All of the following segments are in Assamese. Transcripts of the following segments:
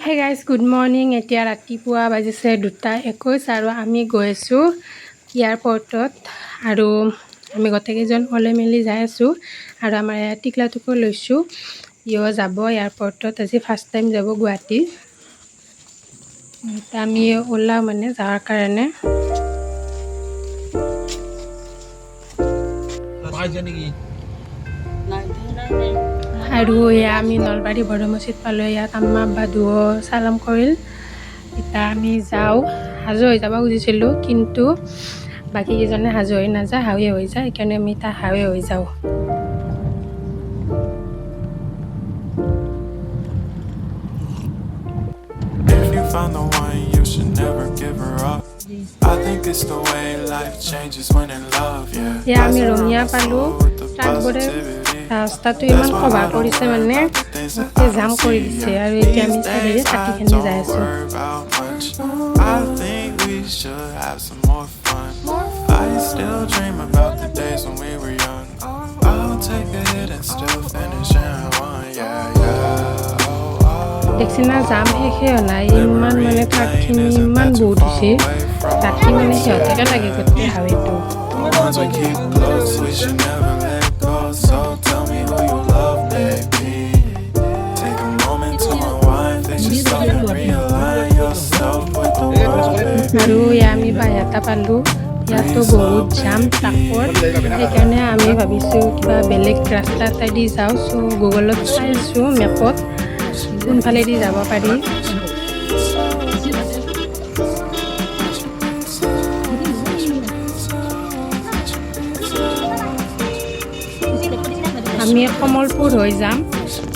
Hey guys, good morning. এতিয়া ৰাতিপুৱা বাজিছে 2:21 আৰু আমি গৈ আছো এয়াৰপৰ্টত আৰু আমি গটেকেইজন ওলাই মেলি যাই আছো আৰু আমাৰ টিকলাটোকো লৈছো ইও যাব এয়াৰপৰ্টত আজি ফাৰ্ষ্ট টাইম যাব গুৱাহাটী এটা আমি ওলা মানে যাৱাৰ কাৰণে আৰু আমি নলবাৰী বড় মছজিদ পালো ইয়াত আম্মা আব্বা দুও সালাম কৰিল এটা আমি যাও হাজু হৈ যাব খুজিছিলো কিন্তু বাকি কেজনে হাজু হৈ নাযায় হাৱে হৈ যায় সেইকাৰণে আমি তা হাৱে হৈ যাও Found the one, you should never give her up. I think it's the way life changes when in love, yeah. Yeah, আমি ৰঙিয়া পালো ট্ৰাকবোৰে ৰাস্তাটো ইমান কভাৰ কৰিছে মানে এতিয়া জাম কৰি দিছে আৰু এতিয়া আমি চাইডে কাটিখিনি যাই আছো I think we should have some more fun. I still dream about the days when we were young. I'll take a hit and still finish in one, yeah, yeah. দেখছিনা জাম শেষে নাই ইমান মানে ট্ৰাকখিনি ইমান বহুত হৈছে ৰাতি মানে সিহঁতকে লাগে গোটেই হাৱেটো আৰু আমি বাহিৰটা পালোঁ ইয়াতো বহুত জাম ট্ৰাকৰ সেইকাৰণে আমি ভাবিছোঁ কিবা বেলেগ ৰাস্তা এটা দি যাওঁ চ' গুগলত চাইছোঁ মেপত কোনফালেদি যাব পাৰি আমি কমলপুৰ হৈ যাম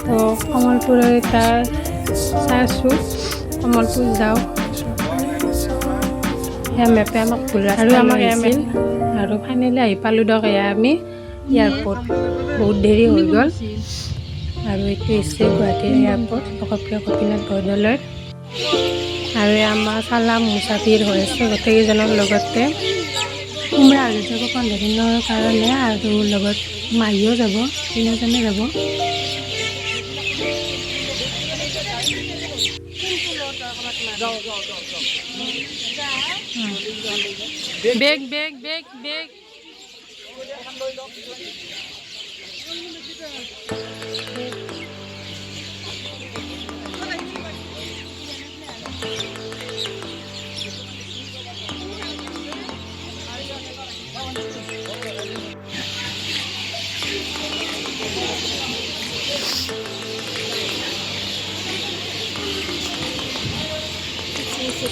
তো কমলপুৰৰ এটা চাইছোঁ কমলপুৰ যাওঁ সেয়া মেপে আমাক ভুল আৰু আমাক আছিল আৰু ফাইনেলি আহি পালোঁ দক এয়া আমি এয়াৰপৰ্ট বহুত দেৰি হৈ গ'ল আৰু এইটো হৈছে গুৱাহাটী এয়াৰপৰ্ট লোকপ্ৰিয় গোপীনাথ বৰদলৈৰ আৰু আমাৰ চালাম মুছাফিৰ হৈ আছে গোটেইকেইজনৰ লগতে কোমৰা হৈ যাব 15 দিনৰ কাৰণে আৰু লগত মাহীও যাব তিনিজনে যাব বেগ বেগ বেগ বেগ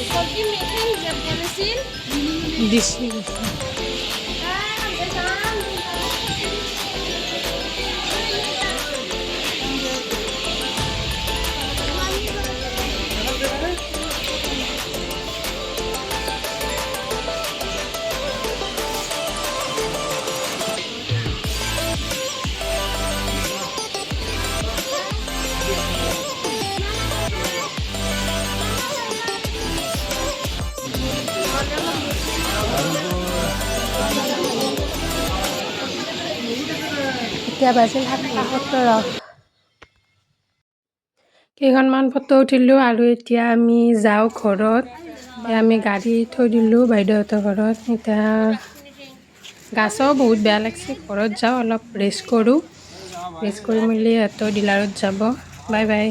Kopi making jam mesin. দিছি এতিয়া বাজিল 7:70 কেইখনমান ফটো উঠিলোঁ আৰু এতিয়া আমি যাওঁ ঘৰত আমি গাড়ী থৈ দিলোঁ বাইদেউহঁতৰ ঘৰত এতিয়া গাছও বহুত বেয়া লাগিছে ঘৰত যাওঁ অলপ ৰেষ্ট কৰোঁ ৰেষ্ট কৰি মেলি সিহঁতৰ ডিলাৰত যাব বাই বাই